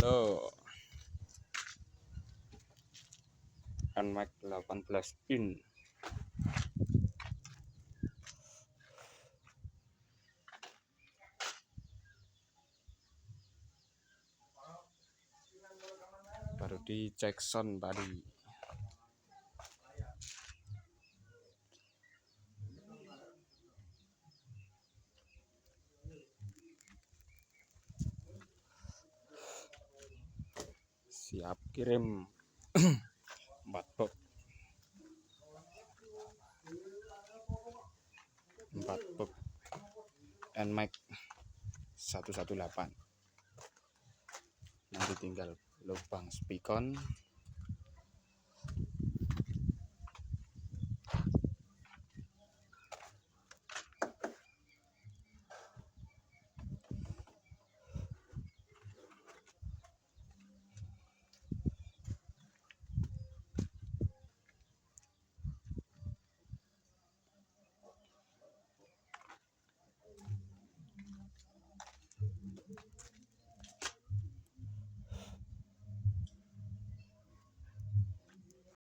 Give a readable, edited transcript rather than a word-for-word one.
Halo, NMAX 18 in. Baru dicek sound tadi. Siap kirim 4 box 4 box NMAX 118. Nanti tinggal lubang spikon